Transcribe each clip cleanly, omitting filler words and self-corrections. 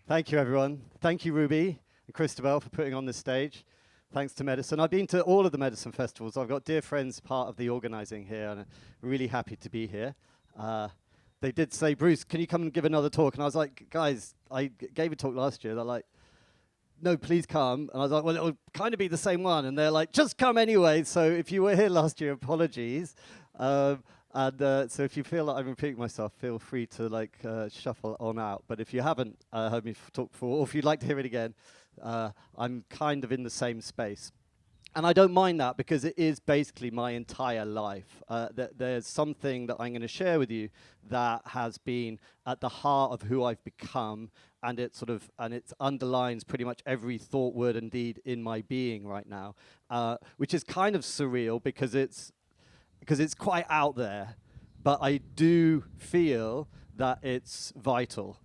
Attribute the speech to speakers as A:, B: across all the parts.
A: Thank you, everyone. Thank you, Ruby and Christabel, for putting on this stage. Thanks to Medicine. I've been to all of the Medicine festivals. I've got dear friends part of the organizing here, and I'm really happy to be here. They did say, Bruce, can you come and give another talk? And I was like, guys, gave a talk last year. They're like, no, please come. And I was like, well, it'll kind of be the same one. And they're like, just come anyway. So if you were here last year, apologies. So if you feel like I'm repeating myself, feel free to shuffle on out. But if you haven't heard me talk before, or if you'd like to hear it again, I'm kind of in the same space. And I don't mind that because it is basically my entire life. There's something that I'm going to share with you that has been at the heart of who I've become, and it underlines pretty much every thought, word, and deed in my being right now, which is kind of surreal because it's quite out there, but I do feel that it's vital.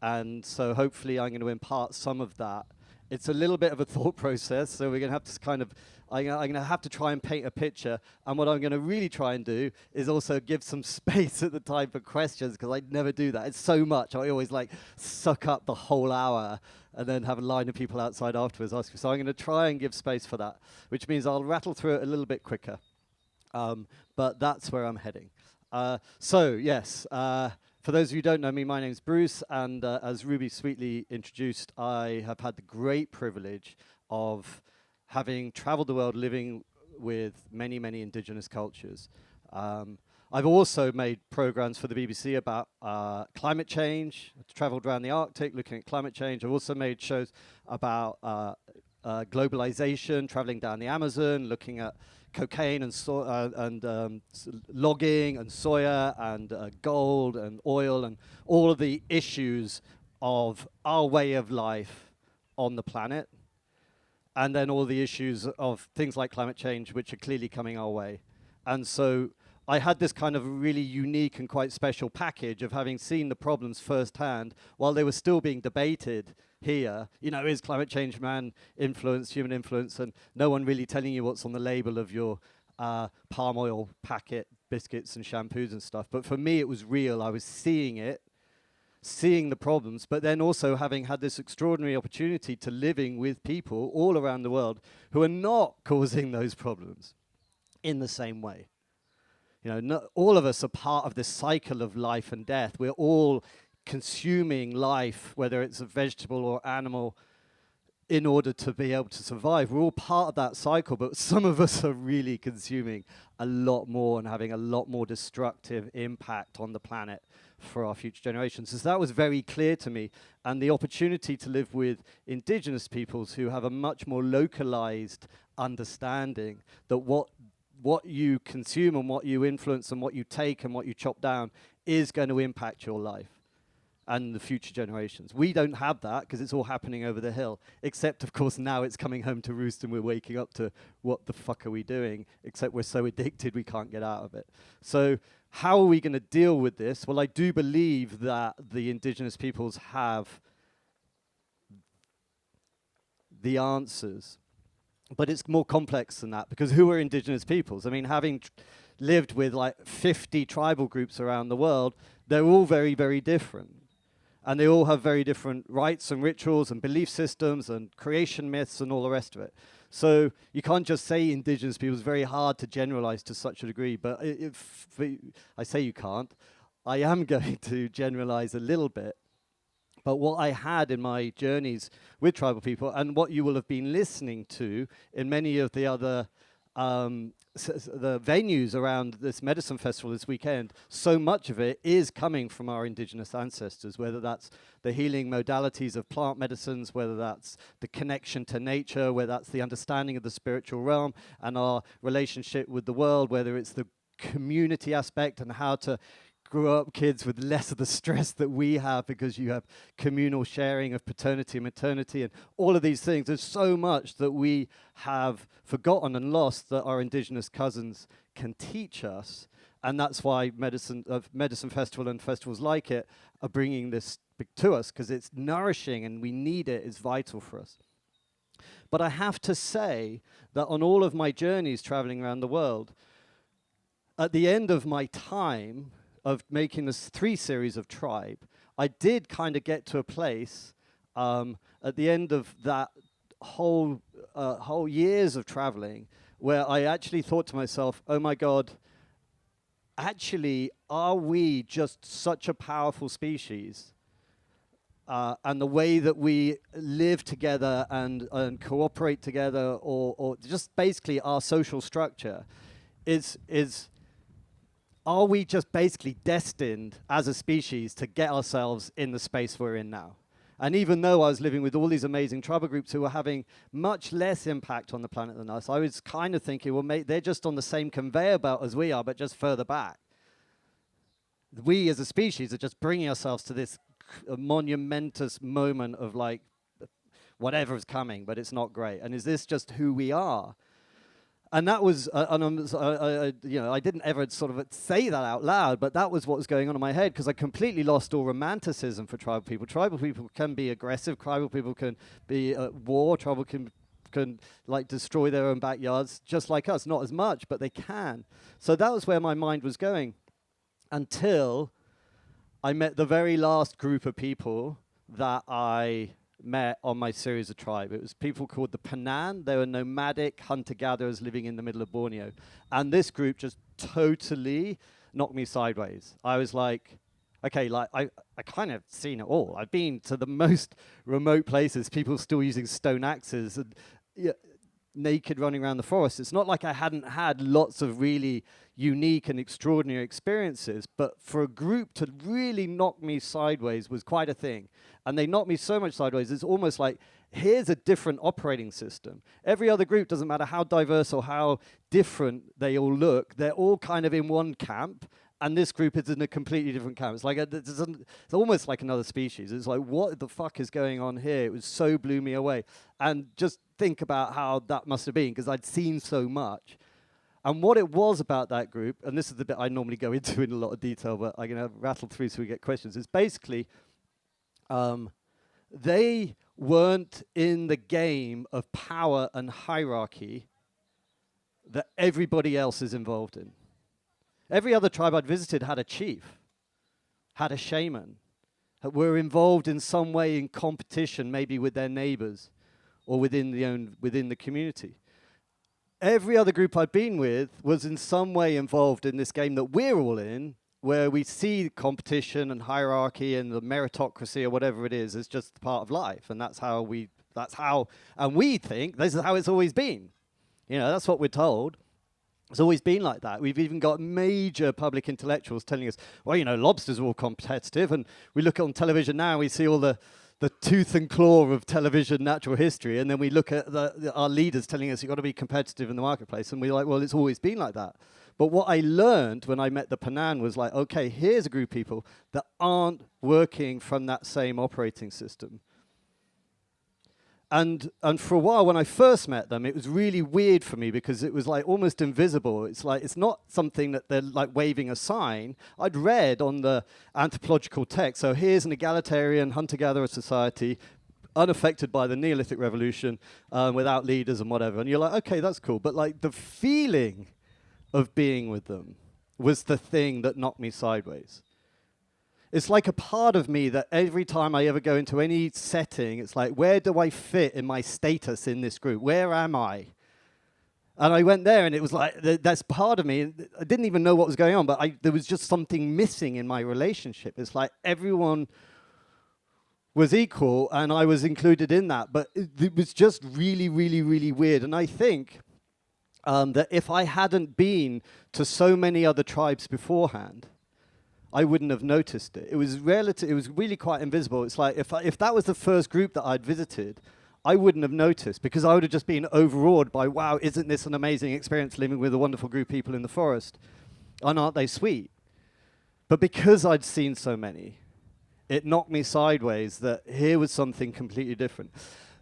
A: And so hopefully I'm going to impart some of that. It's a little bit of a thought process, so we're going to have to I'm going to have to try and paint a picture. And what I'm going to really try and do is also give some space at the time for questions, because I never do that. It's so much. I always suck up the whole hour and then have a line of people outside afterwards asking. So I'm going to try and give space for that, which means I'll rattle through it a little bit quicker. But that's where I'm heading. For those of you who don't know me, my name's Bruce, and as Ruby sweetly introduced, I have had the great privilege of having traveled the world living with many, many indigenous cultures. I've also made programs for the BBC about climate change. I've traveled around the Arctic looking at climate change. I've also made shows about globalization, traveling down the Amazon, looking at cocaine and logging and soya and gold and oil and all of the issues of our way of life on the planet, and then all the issues of things like climate change, which are clearly coming our way. And so I had this kind of really unique and quite special package of having seen the problems firsthand while they were still being debated here. You know, is climate change man influence, human influence, and no one really telling you what's on the label of your palm oil packet, biscuits and shampoos and stuff. But for me, it was real. I was seeing it, seeing the problems, but then also having had this extraordinary opportunity to living with people all around the world who are not causing those problems in the same way. You know, all of us are part of this cycle of life and death. We're all consuming life, whether it's a vegetable or animal, in order to be able to survive. We're all part of that cycle, but some of us are really consuming a lot more and having a lot more destructive impact on the planet for our future generations. So that was very clear to me, and the opportunity to live with indigenous peoples who have a much more localized understanding that what you consume and what you influence and what you take and what you chop down is going to impact your life and the future generations. We don't have that because it's all happening over the hill, except of course now it's coming home to roost and we're waking up to what the fuck are we doing, except we're so addicted we can't get out of it. So how are we going to deal with this? Well, I do believe that the indigenous peoples have the answers, but it's more complex than that, because who are indigenous peoples? I mean, having lived with 50 tribal groups around the world, they're all very, very different. And they all have very different rites and rituals and belief systems and creation myths and all the rest of it. So you can't just say indigenous people. It's very hard to generalize to such a degree. But if I say you can't, I am going to generalize a little bit. But what I had in my journeys with tribal people, and what you will have been listening to in many of the other the venues around this medicine festival this weekend, so much of it is coming from our indigenous ancestors, whether that's the healing modalities of plant medicines, whether that's the connection to nature, whether that's the understanding of the spiritual realm and our relationship with the world, whether it's the community aspect and how to grow up kids with less of the stress that we have because you have communal sharing of paternity and maternity and all of these things. There's so much that we have forgotten and lost that our indigenous cousins can teach us, and that's why Medicine Festival and festivals like it are bringing this to us, because it's nourishing and we need it. It's vital for us. But I have to say that on all of my journeys traveling around the world, at the end of my time of making this 3 series of Tribe, I did kind of get to a place at the end of that whole years of traveling, where I actually thought to myself, oh my God, actually, are we just such a powerful species? And the way that we live together and cooperate together, or just basically our social structure, is are we just basically destined as a species to get ourselves in the space we're in now? And even though I was living with all these amazing tribal groups who were having much less impact on the planet than us, I was kind of thinking, well, they're just on the same conveyor belt as we are, but just further back. We as a species are just bringing ourselves to this monumentous moment of like, whatever is coming, but it's not great. And is this just who we are? And that was, I didn't ever sort of say that out loud, but that was what was going on in my head, because I completely lost all romanticism for tribal people. Tribal people can be aggressive. Tribal people can be at war. Tribal can like destroy their own backyards, just like us. Not as much, but they can. So that was where my mind was going, until I met the very last group of people that I met on my series of tribe. It was people called the Panan. They were nomadic hunter-gatherers living in the middle of Borneo. And this group just totally knocked me sideways. I was like, okay, like I kind of seen it all. I've been to the most remote places, people still using stone axes and naked running around the forest. It's not like I hadn't had lots of really unique and extraordinary experiences, but for a group to really knock me sideways was quite a thing. And they knocked me so much sideways, it's almost like, here's a different operating system. Every other group, doesn't matter how diverse or how different they all look, they're all kind of in one camp, and this group is in a completely different camp. It's like it's almost like another species. It's like, what the fuck is going on here? It was so blew me away. And just think about how that must have been, because I'd seen so much. And what it was about that group, and this is the bit I normally go into in a lot of detail, but I'm going to rattle through so we get questions, is basically they weren't in the game of power and hierarchy that everybody else is involved in. Every other tribe I'd visited had a chief, had a shaman, were involved in some way in competition, maybe with their neighbors or within the community. Every other group I'd been with was in some way involved in this game that we're all in, where we see competition and hierarchy and the meritocracy or whatever it is as just part of life, and and we think this is how it's always been. You know, that's what we're told. It's always been like that. We've even got major public intellectuals telling us, well, you know, lobsters are all competitive, and we look on television now, we see all the tooth and claw of television natural history, and then we look at our leaders telling us you've got to be competitive in the marketplace, and we're like, well, it's always been like that. But what I learned when I met the Panan was like, okay, here's a group of people that aren't working from that same operating system. And for a while, when I first met them, it was really weird for me, because it was like almost invisible. It's like, it's not something that they're like waving a sign. I'd read on the anthropological text, so here's an egalitarian hunter-gatherer society, unaffected by the Neolithic revolution, without leaders and whatever. And you're like, okay, that's cool. But like the feeling of being with them was the thing that knocked me sideways. It's like a part of me that every time I ever go into any setting, it's like, where do I fit in my status in this group? Where am I? And I went there, and it was like, that's part of me. I didn't even know what was going on, but there was just something missing in my relationship. It's like everyone was equal, and I was included in that. But it was just really, really, really weird. And I think that if I hadn't been to so many other tribes beforehand, I wouldn't have noticed it. It was really quite invisible. It's like if that was the first group that I'd visited, I wouldn't have noticed, because I would have just been overawed by, wow, isn't this an amazing experience living with a wonderful group of people in the forest? And aren't they sweet? But because I'd seen so many, it knocked me sideways that here was something completely different.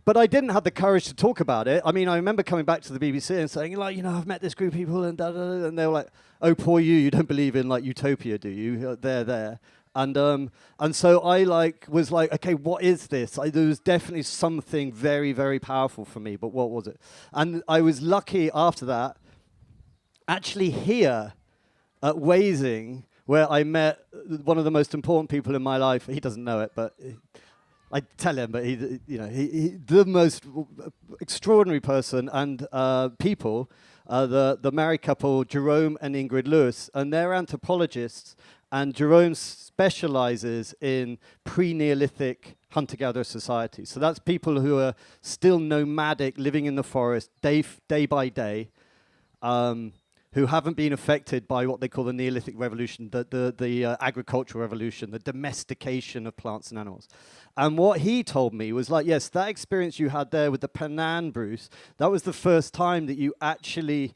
A: But I didn't have the courage to talk about it. I mean, I remember coming back to the BBC and saying, like, you know, I've met this group of people, and and they were like, oh, poor you, you don't believe in like utopia, do you? They're there. And so I was like, okay, what is this? There was definitely something very, very powerful for me, but what was it? And I was lucky after that, actually here at Wazing, where I met one of the most important people in my life. He doesn't know it, but I tell him, but he the most extraordinary person and people, the married couple, Jerome and Ingrid Lewis, and they're anthropologists, and Jerome specializes in pre-Neolithic hunter-gatherer societies. So that's people who are still nomadic, living in the forest day by day, who haven't been affected by what they call the Neolithic revolution, the agricultural revolution, the domestication of plants and animals. And what he told me was like, yes, that experience you had there with the Panan, Bruce, that was the first time that you actually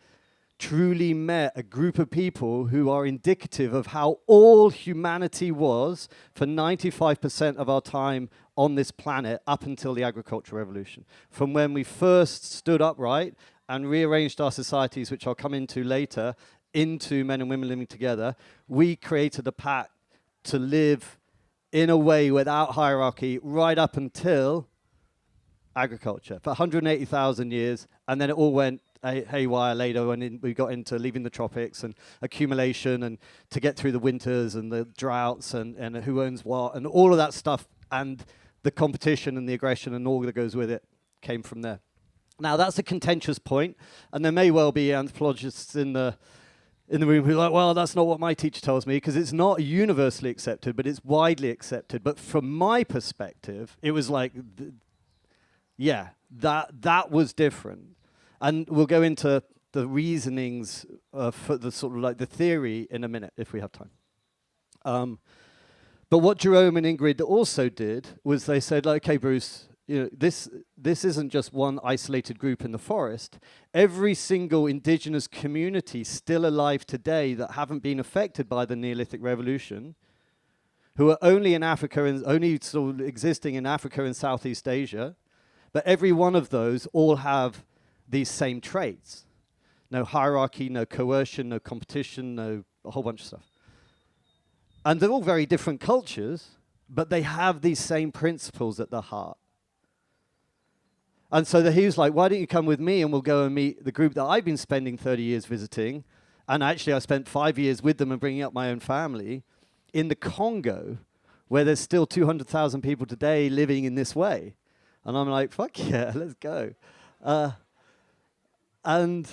A: truly met a group of people who are indicative of how all humanity was for 95% of our time on this planet up until the agricultural revolution. From when we first stood upright and rearranged our societies, which I'll come into later, into men and women living together, we created a pact to live in a way without hierarchy right up until agriculture for 180,000 years, and then it all went haywire later when we got into leaving the tropics and accumulation and to get through the winters and the droughts and who owns what and all of that stuff, and the competition and the aggression and all that goes with it came from there. Now, that's a contentious point, and there may well be anthropologists in the room who are like, well, that's not what my teacher tells me, because it's not universally accepted, but it's widely accepted. But from my perspective, it was like, that was different. And we'll go into the reasonings for the sort of like the theory in a minute, if we have time. But what Jerome and Ingrid also did was they said, like, okay, Bruce, this isn't just one isolated group in the forest. Every single indigenous community still alive today that haven't been affected by the Neolithic revolution, who are only in Africa and only sort of existing in Africa and Southeast Asia, but every one of those all have these same traits. No hierarchy, no coercion, no competition, no a whole bunch of stuff. And they're all very different cultures, but they have these same principles at the heart. And so he was like, why don't you come with me and we'll go and meet the group that I've been spending 30 years visiting. And actually I spent 5 years with them and bringing up my own family in the Congo, where there's still 200,000 people today living in this way. And I'm like, fuck yeah, let's go. And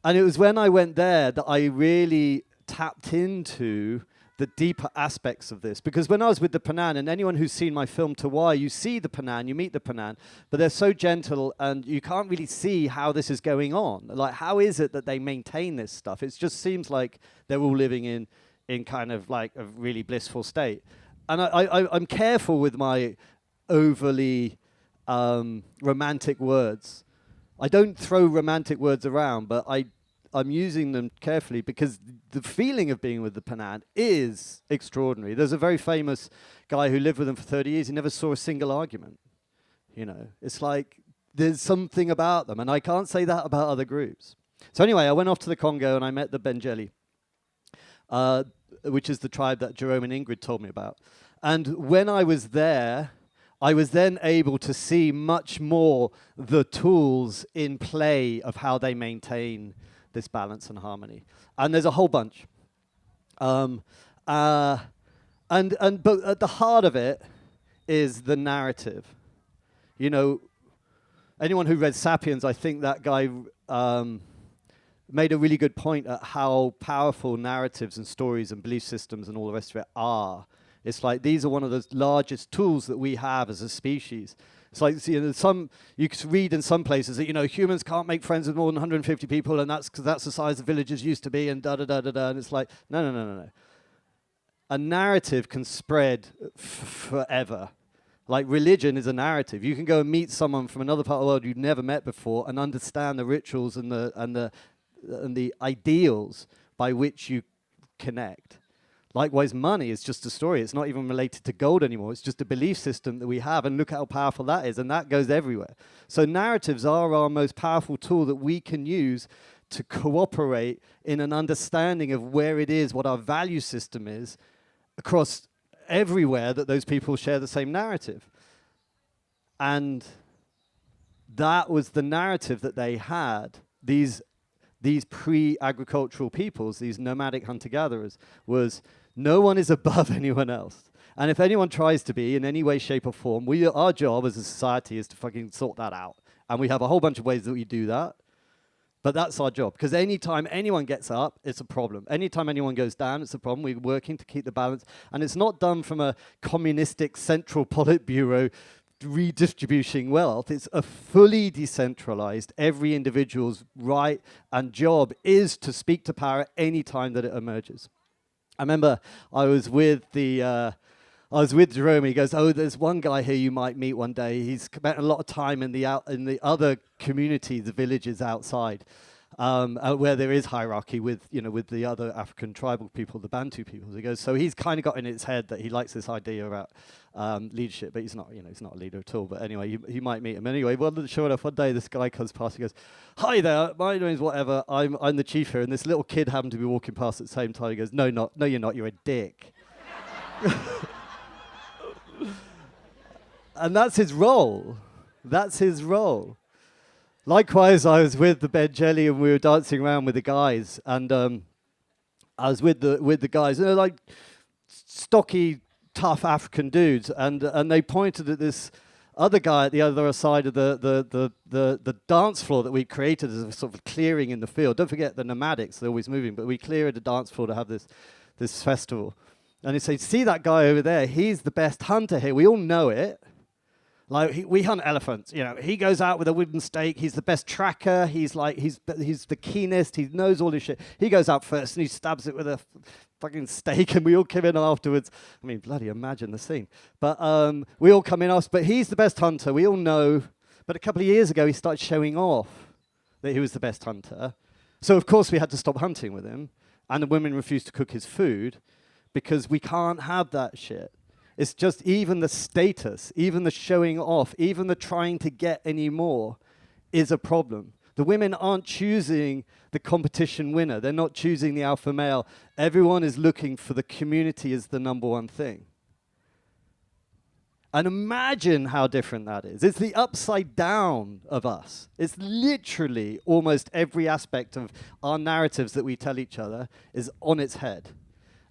A: it was when I went there that I really tapped into the deeper aspects of this. Because when I was with the Panan, and anyone who's seen my film Tawai, you see the Panan, you meet the Panan, but they're so gentle and you can't really see how this is going on. Like, how is it that they maintain this stuff? It just seems like they're all living in kind of like a really blissful state. And I'm careful with my overly romantic words. I don't throw romantic words around, but I'm using them carefully because the feeling of being with the Panan is extraordinary. There's a very famous guy who lived with them for 30 years. He never saw a single argument. It's like there's something about them, and I can't say that about other groups. So anyway, I went off to the Congo and I met the Benjeli, which is the tribe that Jerome and Ingrid told me about. And when I was there, I was then able to see much more the tools in play of how they maintain this balance and harmony. And there's a whole bunch. But at the heart of it is the narrative. Anyone who read Sapiens, I think that guy made a really good point at how powerful narratives and stories and belief systems and all the rest of it are. It's like these are one of the largest tools that we have as a species. It's like, you can read in some places that, humans can't make friends with more than 150 people, and that's because that's the size the villages used to be, and da-da-da-da-da. And it's like, no. A narrative can spread forever. Like religion is a narrative. You can go and meet someone from another part of the world you've never met before and understand the rituals and the ideals by which you connect. Likewise, money is just a story. It's not even related to gold anymore. It's just a belief system that we have, and look how powerful that is, and that goes everywhere. So narratives are our most powerful tool that we can use to cooperate in an understanding of where it is, what our value system is, across everywhere that those people share the same narrative. And that was the narrative that they had, these pre-agricultural peoples, these nomadic hunter-gatherers, was no one is above anyone else. And if anyone tries to be in any way, shape, or form, our job as a society is to fucking sort that out. And we have a whole bunch of ways that we do that. But that's our job. Because anytime anyone gets up, it's a problem. Anytime anyone goes down, it's a problem. We're working to keep the balance. And it's not done from a communistic central Politburo redistributing wealth. It's a fully decentralized, every individual's right and job is to speak to power any time that it emerges. I remember I was with Jerome. He goes, "Oh, there's one guy here you might meet one day. He's spent a lot of time in the other communities, the villages outside, where there is hierarchy with the other African tribal people, the Bantu people." He goes, "So he's kind of got in his head that he likes this idea about leadership, but he's not a leader at all. But anyway, you might meet him. Anyway, sure enough, one day this guy comes past. He goes, 'Hi there, my name's whatever. I'm the chief here.' And this little kid happened to be walking past at the same time. He goes, 'No, you're not. You're a dick.'" And that's his role. That's his role. Likewise, I was with the Ben Jelly and we were dancing around with the guys. And I was with the guys. And they're like stocky, tough African dudes. And they pointed at this other guy at the other side of the dance floor that we created as a sort of clearing in the field. Don't forget the nomadics, they're always moving. But we cleared the dance floor to have this festival. And he said, "See that guy over there? He's the best hunter here. We all know it. Like we hunt elephants. He goes out with a wooden stake. He's the best tracker. He's the keenest. He knows all this shit. He goes out first and he stabs it with a fucking stake, and we all come in afterwards. I mean, bloody imagine the scene. But we all come in after. But he's the best hunter. We all know. But a couple of years ago, he started showing off that he was the best hunter. So of course we had to stop hunting with him, and the women refused to cook his food." Because we can't have that shit. It's just even the status, even the showing off, even the trying to get any more is a problem. The women aren't choosing the competition winner. They're not choosing the alpha male. Everyone is looking for the community as the number one thing. And imagine how different that is. It's the upside down of us. It's literally almost every aspect of our narratives that we tell each other is on its head.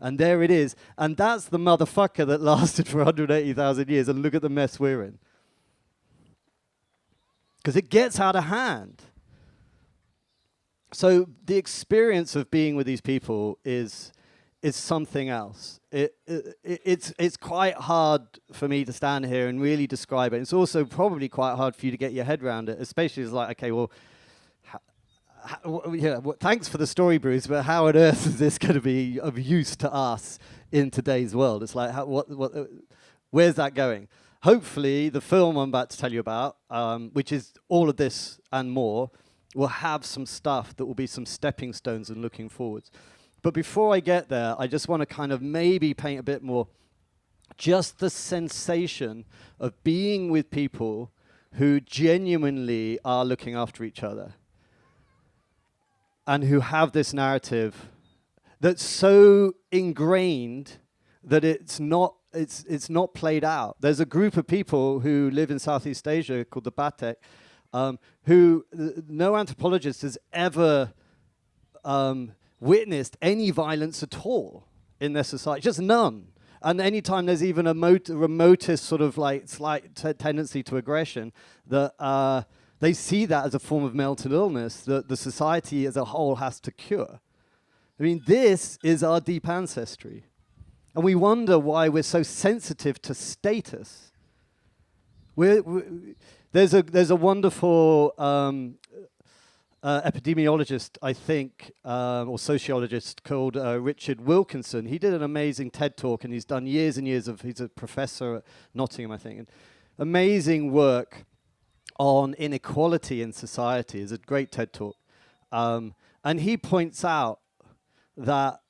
A: And there it is. And that's the motherfucker that lasted for 180,000 years. And look at the mess we're in. Because it gets out of hand. So the experience of being with these people is something else. It's quite hard for me to stand here and really describe it. It's also probably quite hard for you to get your head around it, especially as like, okay, well, thanks for the story, Bruce, but how on earth is this going to be of use to us in today's world? It's like, where's that going? Hopefully, the film I'm about to tell you about, which is all of this and more, will have some stuff that will be some stepping stones and looking forwards. But before I get there, I just want to kind of maybe paint a bit more just the sensation of being with people who genuinely are looking after each other. And who have this narrative that's so ingrained that it's not played out. There's a group of people who live in Southeast Asia called the Batek, who no anthropologist has ever witnessed any violence at all in their society, just none. And anytime there's even a remotest sort of like slight tendency to aggression, that they see that as a form of mental illness that the society as a whole has to cure. I mean, this is our deep ancestry. And we wonder why we're so sensitive to status. There's a wonderful epidemiologist, I think, or sociologist called Richard Wilkinson. He did an amazing TED Talk, and he's done years and years he's a professor at Nottingham, I think. And amazing work on inequality in society. Is a great TED Talk. And he points out that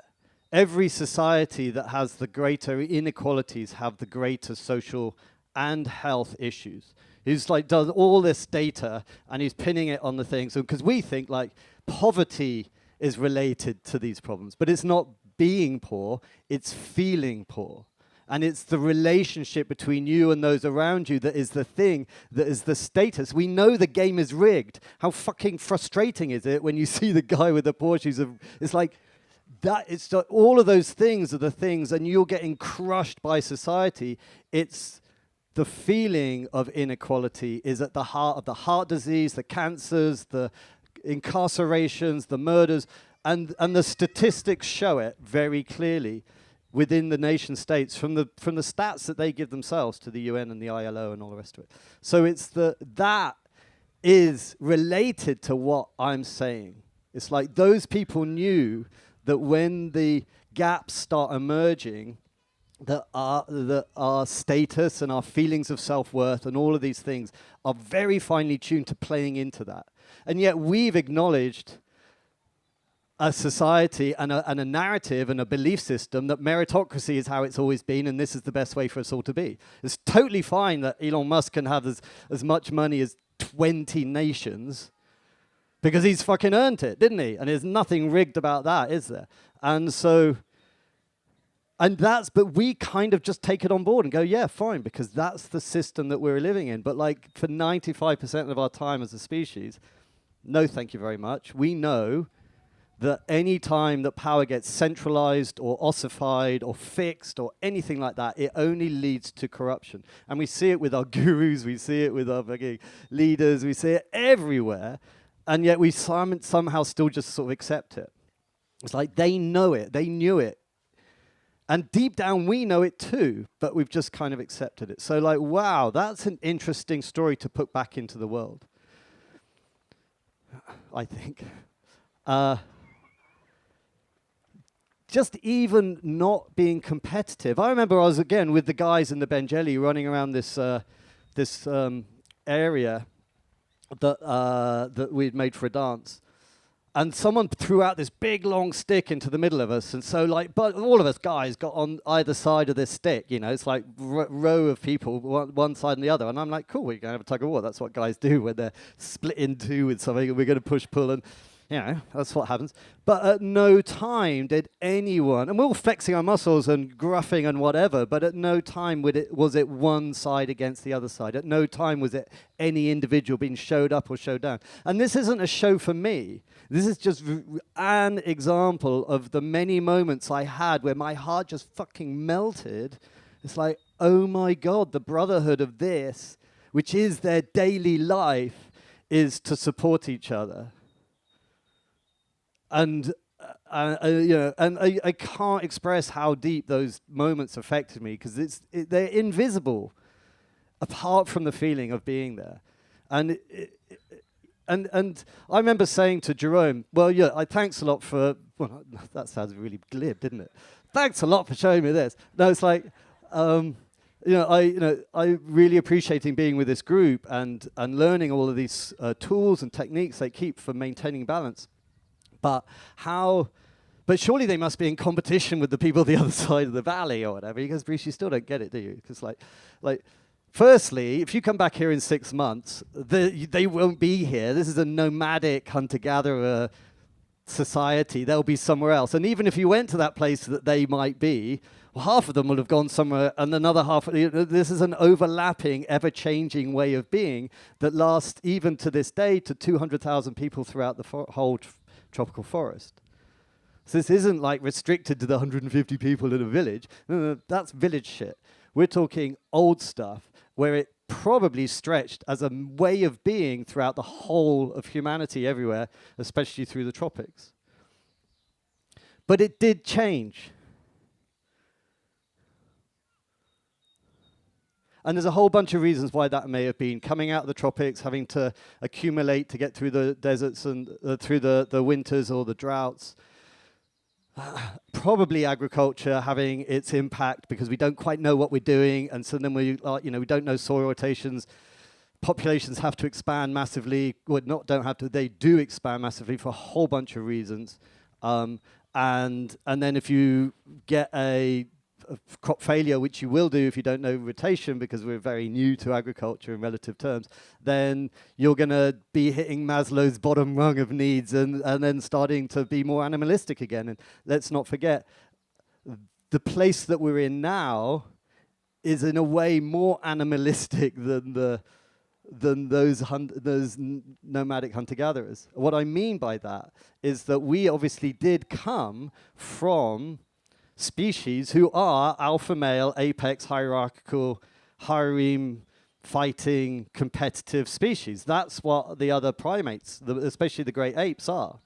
A: every society that has the greater inequalities have the greater social and health issues. He's like does all this data and he's pinning it on the things. Because we think like poverty is related to these problems, but it's not being poor, it's feeling poor. And it's the relationship between you and those around you that is the thing, that is the status. We know the game is rigged. How fucking frustrating is it when you see the guy with the Porsches? It's like, that it's all of those things are the things, and you're getting crushed by society. It's the feeling of inequality is at the heart of the heart disease, the cancers, the incarcerations, the murders, and the statistics show it very clearly within the nation states from the stats that they give themselves to the UN and the ILO and all the rest of it. So it's that is related to what I'm saying. It's like those people knew that when the gaps start emerging, that our status and our feelings of self-worth and all of these things are very finely tuned to playing into that. And yet we've acknowledged a society and a narrative and a belief system that meritocracy is how it's always been, and this is the best way for us all to be. It's totally fine that Elon Musk can have as much money as 20 nations because he's fucking earned it, didn't he? And there's nothing rigged about that, is there? And so, but we kind of just take it on board and go, yeah, fine, because that's the system that we're living in. But like for 95% of our time as a species, no thank you very much. We know that any time that power gets centralized or ossified or fixed or anything like that, it only leads to corruption. And we see it with our gurus, we see it with our leaders, we see it everywhere, and yet we somehow still just sort of accept it. It's like they know it, they knew it. And deep down we know it too, but we've just kind of accepted it. So like, wow, that's an interesting story to put back into the world, I think. Just even not being competitive. I remember I was, again, with the guys in the Benjelli running around this area that we'd made for a dance. And someone threw out this big, long stick into the middle of us. And so, like, but all of us guys got on either side of this stick, you know. It's like row of people, one side and the other. And I'm like, cool, we're going to have a tug of war. That's what guys do when they're split in two with something. And we're going to push, pull, and you know, that's what happens. But at no time did anyone, and we're all flexing our muscles and gruffing and whatever, but at no time was it one side against the other side. At no time was it any individual being showed up or showed down. And this isn't a show for me. This is just an example of the many moments I had where my heart just fucking melted. It's like, oh my God, the brotherhood of this, which is their daily life, is to support each other. And you know, and I can't express how deep those moments affected me because they're invisible, apart from the feeling of being there. And I remember saying to Jerome, "Well, yeah, thanks a lot for." Well, that sounds really glib, didn't it? Thanks a lot for showing me this. No, it's like. I really appreciating being with this group and learning all of these tools and techniques they keep for maintaining balance. But surely they must be in competition with the people the other side of the valley or whatever, because Bruce, you still don't get it, do you? Because like, firstly, if you come back here in 6 months, they won't be here. This is a nomadic hunter-gatherer society. They'll be somewhere else. And even if you went to that place that they might be, well, half of them will have gone somewhere, and another half, this is an overlapping, ever-changing way of being that lasts even to this day to 200,000 people throughout the whole tropical forest. So this isn't like restricted to the 150 people in a village. No, that's village shit. We're talking old stuff where it probably stretched as a way of being throughout the whole of humanity everywhere, especially through the tropics. But it did change. And there's a whole bunch of reasons why that may have been. Coming out of the tropics, having to accumulate to get through the deserts and through the winters or the droughts. Probably agriculture having its impact because we don't quite know what we're doing, and so then we don't know soil rotations. Populations have to expand massively. Well, they do expand massively for a whole bunch of reasons. And then if you get a crop failure, which you will do if you don't know rotation, because we're very new to agriculture in relative terms, then you're going to be hitting Maslow's bottom rung of needs and then starting to be more animalistic again. And let's not forget, the place that we're in now is in a way more animalistic than than those nomadic hunter-gatherers. What I mean by that is that we obviously did come from species who are alpha male, apex, hierarchical, harem, fighting, competitive species. That's what the other primates, especially the great apes, are.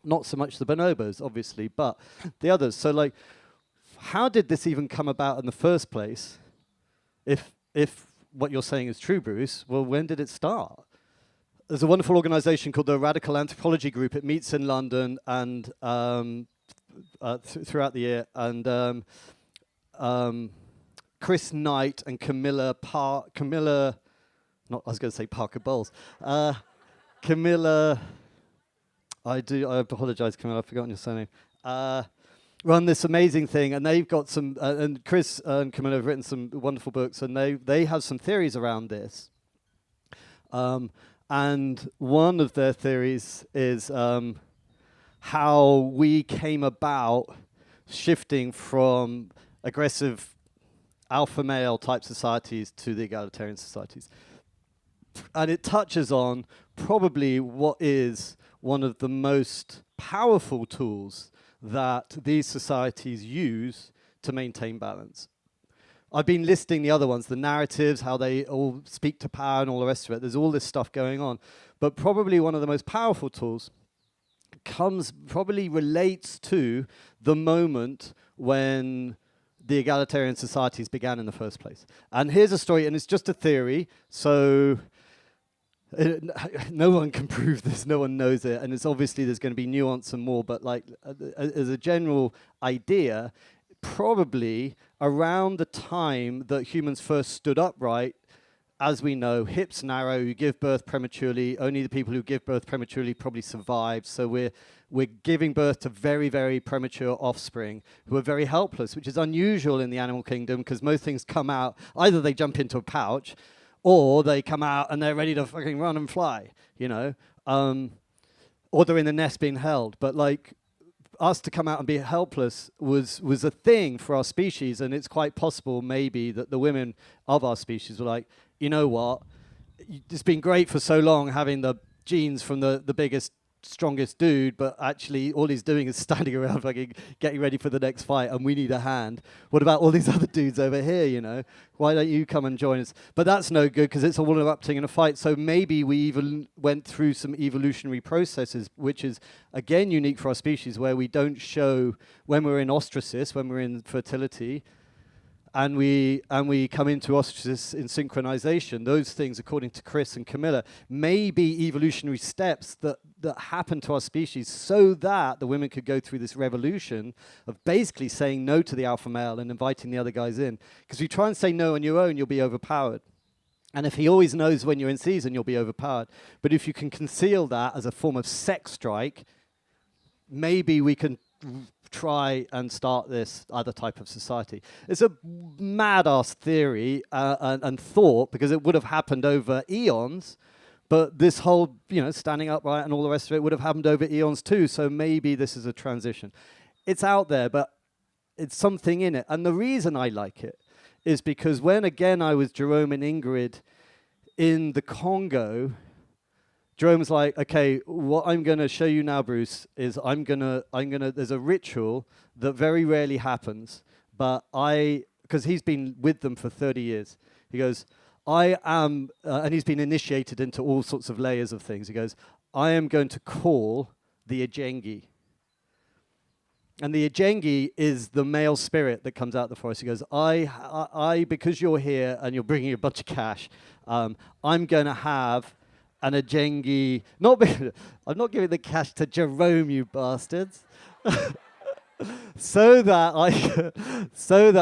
A: Not so much the bonobos, obviously, but the others. So, like, how did this even come about in the first place? If what you're saying is true, Bruce, well, when did it start? There's a wonderful organization called the Radical Anthropology Group. It meets in London and throughout the year. And Chris Knight and Camilla, not, I was going to say Parker Bowles. Camilla, I apologize, Camilla, I've forgotten your surname. Run this amazing thing, and they've got some, and Chris and Camilla have written some wonderful books, and they have some theories around this. And one of their theories is how we came about shifting from aggressive alpha male type societies to the egalitarian societies. And it touches on probably what is one of the most powerful tools that these societies use to maintain balance. I've been listing the other ones, the narratives, how they all speak to power and all the rest of it. There's all this stuff going on. But probably one of the most powerful tools probably relates to the moment when the egalitarian societies began in the first place. And here's a story, and it's just a theory, so no one can prove this, no one knows it, and it's obviously there's going to be nuance and more, but like as a general idea, probably around the time that humans first stood upright, as we know, hips narrow, you give birth prematurely, only the people who give birth prematurely probably survive, so we're giving birth to very, very premature offspring who are very helpless, which is unusual in the animal kingdom because most things come out, either they jump into a pouch, or they come out and they're ready to fucking run and fly, you know, or they're in the nest being held. But like us to come out and be helpless was a thing for our species, and it's quite possible maybe that the women of our species were like, you know what, it's been great for so long having the genes from the biggest, strongest dude, but actually all he's doing is standing around fucking getting ready for the next fight, and we need a hand. What about all these other dudes over here, you know? Why don't you come and join us? But that's no good because it's all erupting in a fight. So maybe we even went through some evolutionary processes, which is, again, unique for our species, where we don't show when we're in ostracis, when we're in fertility, and we come into ostracis in synchronization. Those things, according to Chris and Camilla, may be evolutionary steps that happen to our species so that the women could go through this revolution of basically saying no to the alpha male and inviting the other guys in. Because if you try and say no on your own, you'll be overpowered. And if he always knows when you're in season, you'll be overpowered. But if you can conceal that as a form of sex strike, maybe we can try and start this other type of society. It's a mad-ass theory and thought, because it would have happened over eons, but this whole, standing upright and all the rest of it would have happened over eons too, so maybe this is a transition. It's out there, but it's something in it. And the reason I like it is because when, again, I was Jerome and Ingrid in the Congo, Jerome's like, okay, what I'm going to show you now, Bruce, is there's a ritual that very rarely happens, but because he's been with them for 30 years. He goes, I am, and he's been initiated into all sorts of layers of things. He goes, I am going to call the Ajengi. And the Ajengi is the male spirit that comes out of the forest. He goes, I because you're here and you're bringing a bunch of cash, I'm going to have an Ajengi, I'm not giving the cash to Jerome, you bastards, so that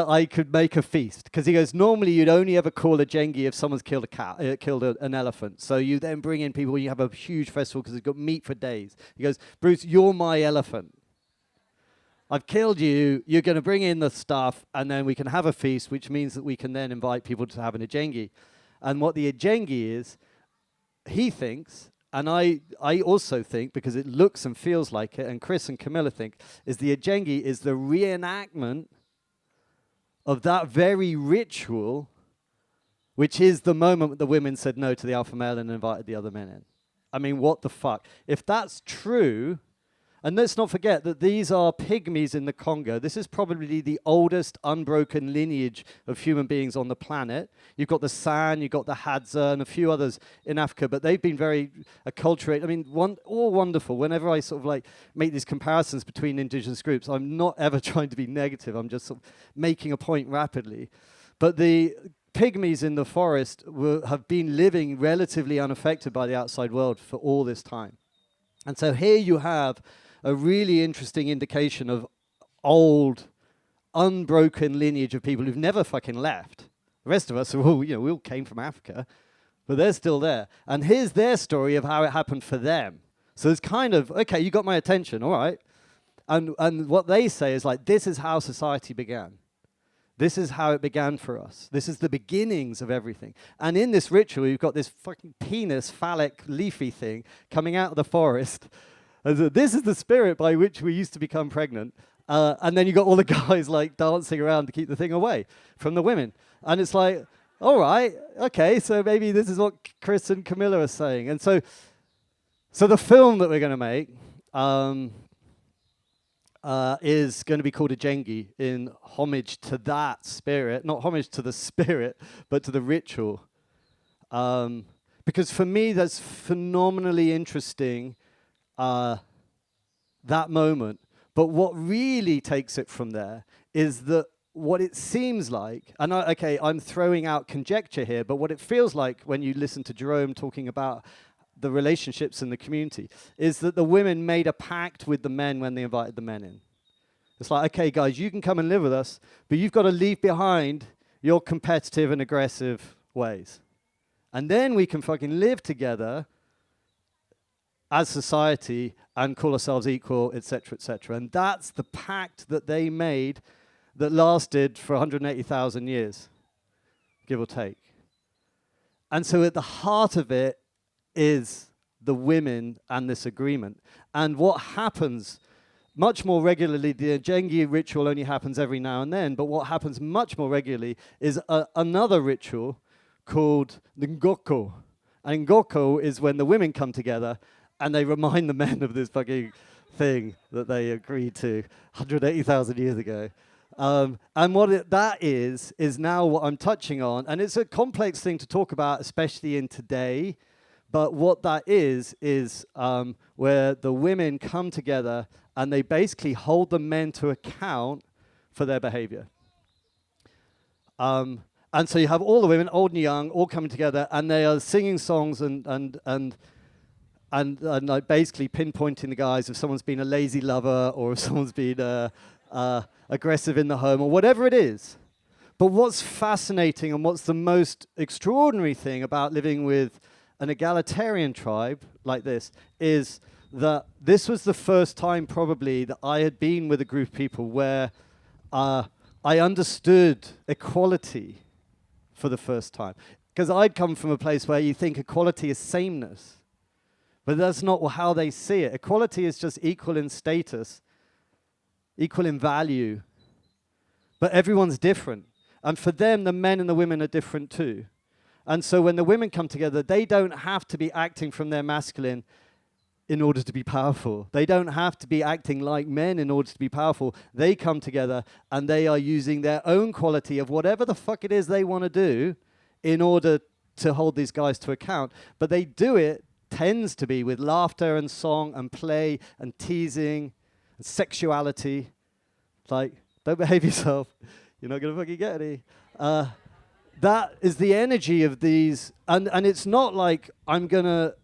A: I could make a feast. Because he goes, normally you'd only ever call a Ajengi if someone's killed an elephant. So you then bring in people, you have a huge festival because it's got meat for days. He goes, Bruce, you're my elephant. I've killed you, you're going to bring in the stuff, and then we can have a feast, which means that we can then invite people to have an Ajengi. And what the Ajengi is, he thinks, and I also think, because it looks and feels like it, and Chris and Camilla think, is the Ajengi is the reenactment of that very ritual which is the moment the women said no to the alpha male and invited the other men in. I mean, what the fuck? If that's true, and let's not forget that these are pygmies in the Congo. This is probably the oldest unbroken lineage of human beings on the planet. You've got the San, you've got the Hadza, and a few others in Africa, but they've been very acculturated. I mean, all wonderful. Whenever I sort of like make these comparisons between indigenous groups, I'm not ever trying to be negative. I'm just sort of making a point rapidly. But the pygmies in the forest have been living relatively unaffected by the outside world for all this time. And so here you have a really interesting indication of old, unbroken lineage of people who've never fucking left. The rest of us are all, we all came from Africa, but they're still there. And here's their story of how it happened for them. So it's kind of, okay, you got my attention, all right. And what they say is like, this is how society began. This is how it began for us. This is the beginnings of everything. And in this ritual, you've got this fucking penis, phallic, leafy thing coming out of the forest. And so this is the spirit by which we used to become pregnant. And then you got all the guys like dancing around to keep the thing away from the women. And it's like, all right, okay, so maybe this is what Chris and Camilla are saying. And so the film that we're going to make is going to be called Ajengi in homage to that spirit, not homage to the spirit, but to the ritual. Because for me, that's phenomenally interesting, that moment. But what really takes it from there is that what it seems like, and I'm throwing out conjecture here, but what it feels like when you listen to Jerome talking about the relationships in the community is that the women made a pact with the men when they invited the men in. It's like, okay, guys, you can come and live with us, but you've got to leave behind your competitive and aggressive ways. And then we can fucking live together as society and call ourselves equal, etc., etc. And that's the pact that they made that lasted for 180,000 years, give or take. And so at the heart of it is the women and this agreement. And what happens much more regularly, the Ajengi ritual only happens every now and then, but what happens much more regularly is another ritual called the Ngoko. And Ngoko is when the women come together and they remind the men of this fucking thing that they agreed to 180,000 years ago. And what that is now what I'm touching on. And it's a complex thing to talk about, especially in today. But what that is where the women come together and they basically hold the men to account for their behavior. And so you have all the women, old and young, all coming together, and they are singing songs and like basically pinpointing the guys if someone's been a lazy lover or if someone's been aggressive in the home or whatever it is. But what's fascinating and what's the most extraordinary thing about living with an egalitarian tribe like this is that this was the first time probably that I had been with a group of people where I understood equality for the first time. Because I'd come from a place where you think equality is sameness. But that's not how they see it. Equality is just equal in status, equal in value. But everyone's different. And for them, the men and the women are different too. And so when the women come together, they don't have to be acting from their masculine in order to be powerful. They don't have to be acting like men in order to be powerful. They come together and they are using their own quality of whatever the fuck it is they want to do in order to hold these guys to account. But they do it, tends to be with laughter and song and play and teasing and sexuality. Like, don't behave yourself. You're not going to fucking get any. That is the energy of these, and it's not like I'm going to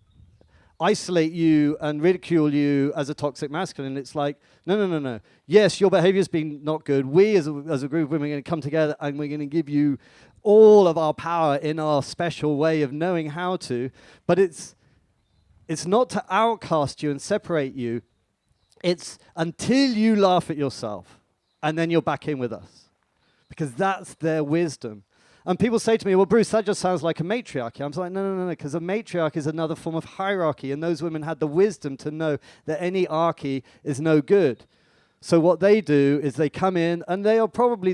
A: isolate you and ridicule you as a toxic masculine. It's like, no. Yes, your behavior's been not good. We as a group of women are going to come together and we're going to give you all of our power in our special way of knowing how to. But it's not to outcast you and separate you. It's until you laugh at yourself and then you're back in with us. Because that's their wisdom. And people say to me, well, Bruce, that just sounds like a matriarchy. I'm like, no, because a matriarch is another form of hierarchy, and those women had the wisdom to know that any archy is no good. So what they do is they come in, and they are probably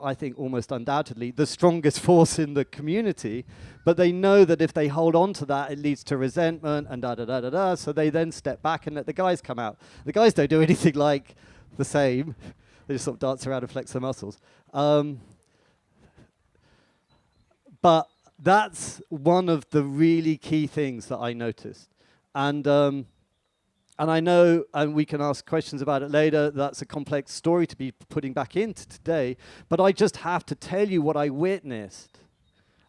A: I think almost undoubtedly the strongest force in the community, but they know that if they hold on to that, it leads to resentment and da-da-da-da-da, so they then step back and let the guys come out. The guys don't do anything like the same. They just sort of dance around and flex their muscles. But that's one of the really key things that I noticed. And I know, and we can ask questions about it later, that's a complex story to be putting back into today, but I just have to tell you what I witnessed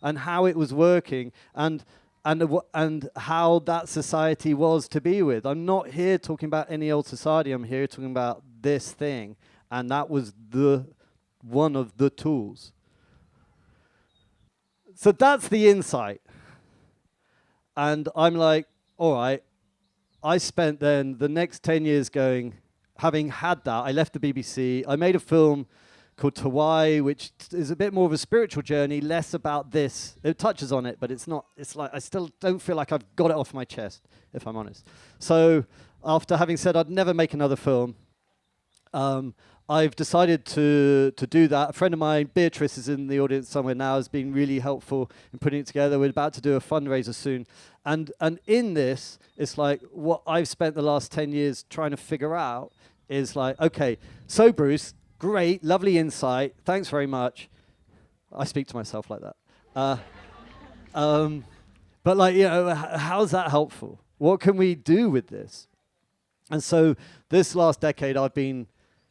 A: and how it was working and how that society was to be with. I'm not here talking about any old society, I'm here talking about this thing, and that was one of the tools. So that's the insight. And I'm like, all right, I spent then the next 10 years having had that, I left the BBC, I made a film called Tawai, which is a bit more of a spiritual journey, less about this. It touches on it, but it's like, I still don't feel like I've got it off my chest, if I'm honest. So after having said I'd never make another film, I've decided to do that. A friend of mine, Beatrice, is in the audience somewhere now, has been really helpful in putting it together. We're about to do a fundraiser soon. And in this, it's like what I've spent the last 10 years trying to figure out is like, okay, so Bruce, great, lovely insight. Thanks very much. I speak to myself like that. But like, how's that helpful? What can we do with this? And so this last decade, I've been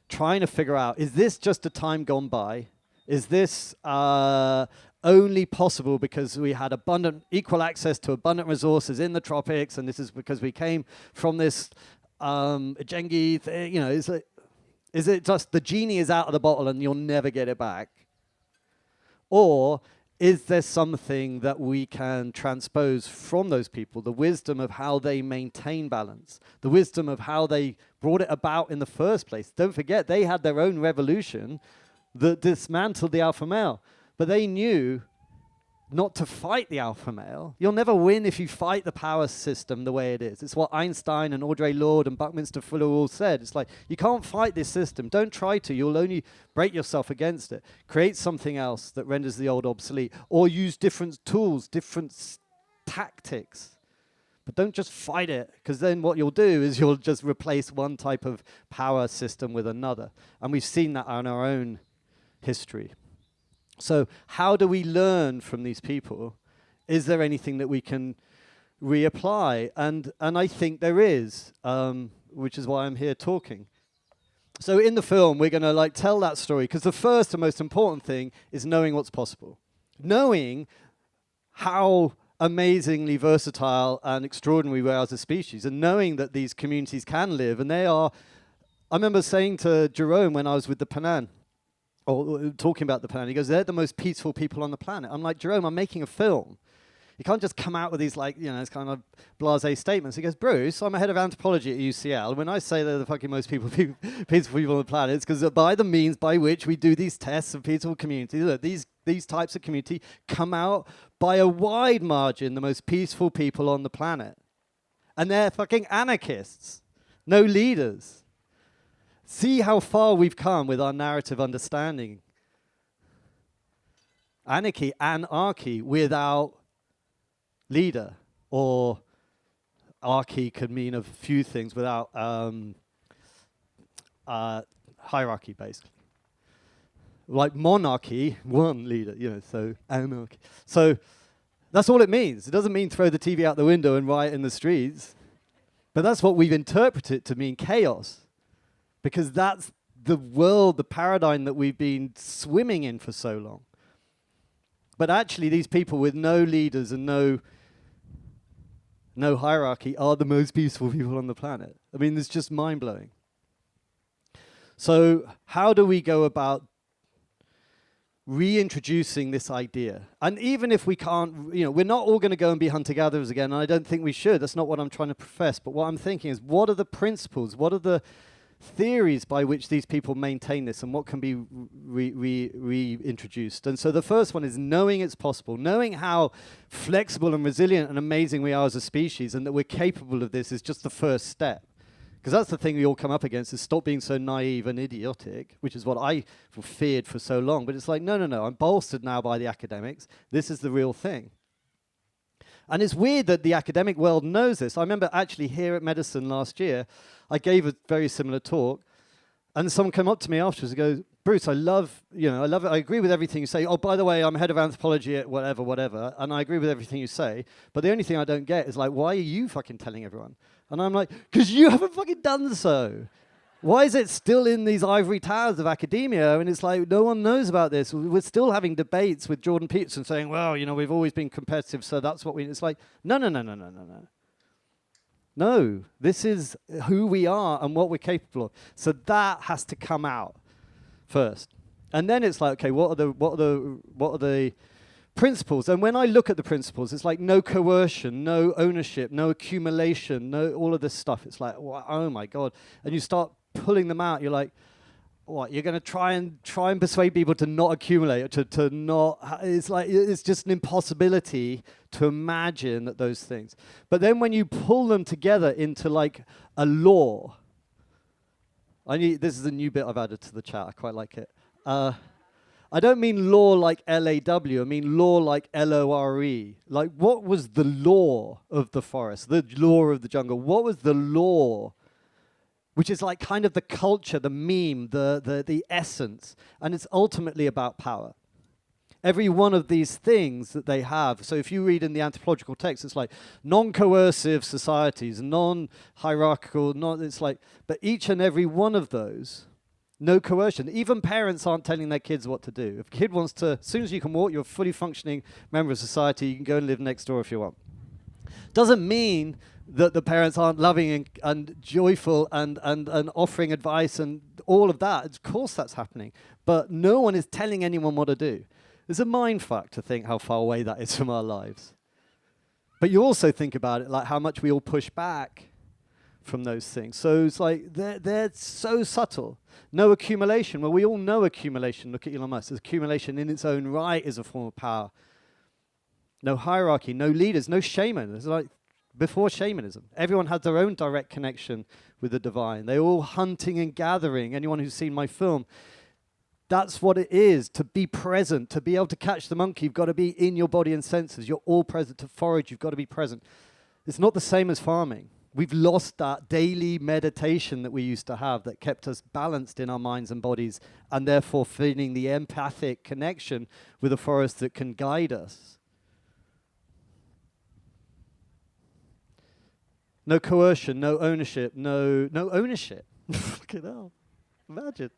A: trying to figure out, is this just a time gone by? Is this only possible because we had equal access to abundant resources in the tropics, and this is because we came from this Jengi thing? Is it just the genie is out of the bottle and you'll never get it back? Or is there something that we can transpose from those people, the wisdom of how they maintain balance, the wisdom of how they brought it about in the first place? Don't forget, they had their own revolution that dismantled the alpha male, but they knew not to fight the alpha male. You'll never win if you fight the power system the way it is. It's what Einstein and Audre Lorde and Buckminster Fuller all said. It's like, you can't fight this system. Don't try to. You'll only break yourself against it. Create something else that renders the old obsolete, or use different tools, different tactics. But don't just fight it, because then what you'll do is you'll just replace one type of power system with another. And we've seen that on our own history. So how do we learn from these people? Is there anything that we can reapply? And I think there is, which is why I'm here talking. So in the film, we're going to tell that story, because the first and most important thing is knowing what's possible. Knowing how amazingly versatile and extraordinary we are as a species, and knowing that these communities can live, and they are. I remember saying to Jerome when I was with the Panan, or talking about the planet, he goes, they're the most peaceful people on the planet. I'm like, Jerome, I'm making a film. You can't just come out with these this kind of blasé statements. He goes, Bruce, I'm a head of anthropology at UCL. When I say they're the fucking most peaceful people on the planet, it's because by the means by which we do these tests of peaceful communities, these types of community come out by a wide margin the most peaceful people on the planet. And they're fucking anarchists, no leaders. See how far we've come with our narrative understanding. Anarchy without leader, or archy could mean a few things, without hierarchy, basically. Like monarchy, one leader, so anarchy. So that's all it means. It doesn't mean throw the TV out the window and riot in the streets, but that's what we've interpreted to mean chaos. Because that's the world, the paradigm that we've been swimming in for so long. But actually, these people with no leaders and no hierarchy are the most peaceful people on the planet. I mean, it's just mind-blowing. So how do we go about reintroducing this idea? And even if we can't, we're not all going to go and be hunter-gatherers again, and I don't think we should. That's not what I'm trying to profess. But what I'm thinking is, what are the principles? What are the theories by which these people maintain this, and what can be reintroduced? And so the first one is knowing it's possible, knowing how flexible and resilient and amazing we are as a species, and that we're capable of this is just the first step. Because that's the thing we all come up against, is stop being so naive and idiotic, which is what I feared for so long. But it's like, no, I'm bolstered now by the academics. This is the real thing. And it's weird that the academic world knows this. I remember actually here at Medicine last year, I gave a very similar talk, and someone came up to me afterwards and goes, Bruce, I love it. I agree with everything you say. Oh, by the way, I'm head of anthropology at whatever, and I agree with everything you say. But the only thing I don't get is like, why are you fucking telling everyone? And I'm like, because you haven't fucking done so. Why is it still in these ivory towers of academia? And it's like, no one knows about this. We're still having debates with Jordan Peterson saying, well, we've always been competitive, so that's what we... It's like, no. No, this is who we are and what we're capable of. So that has to come out first. And then it's like, okay, what are the principles? And when I look at the principles, it's like no coercion, no ownership, no accumulation, no all of this stuff. It's like, oh my God. And you start pulling them out. You're like, what? You're going to try and persuade people to not accumulate, to not. It's like it's just an impossibility to imagine that those things. But then when you pull them together into like a law, this is a new bit I've added to the chat. I quite like it. I don't mean law like L-A-W. I mean law like L-O-R-E. Like, what was the law of the forest, the law of the jungle? What was the law? Which is like kind of the culture, the meme, the essence. And it's ultimately about power. Every one of these things that they have. So if you read in the anthropological text, it's like non-coercive societies, non-hierarchical, it's like, but each and every one of those, no coercion. Even parents aren't telling their kids what to do. If a kid wants to, as soon as you can walk, you're a fully functioning member of society, you can go and live next door if you want. Doesn't mean that the parents aren't loving and joyful and offering advice and all of that. Of course that's happening. But no one is telling anyone what to do. It's a mindfuck to think how far away that is from our lives. But you also think about it, like how much we all push back from those things. So it's like they're so subtle. No accumulation. Well, we all know accumulation. Look at Elon Musk. Accumulation in its own right is a form of power. No hierarchy, no leaders, no shaman. It's like before shamanism. Everyone had their own direct connection with the divine. They're all hunting and gathering. Anyone who's seen my film, that's what it is, to be present, to be able to catch the monkey. You've got to be in your body and senses. You're all present. To forage, you've got to be present. It's not the same as farming. We've lost that daily meditation that we used to have that kept us balanced in our minds and bodies, and therefore feeling the empathic connection with the forest that can guide us. No coercion, no ownership, no ownership. Fucking hell. Imagine.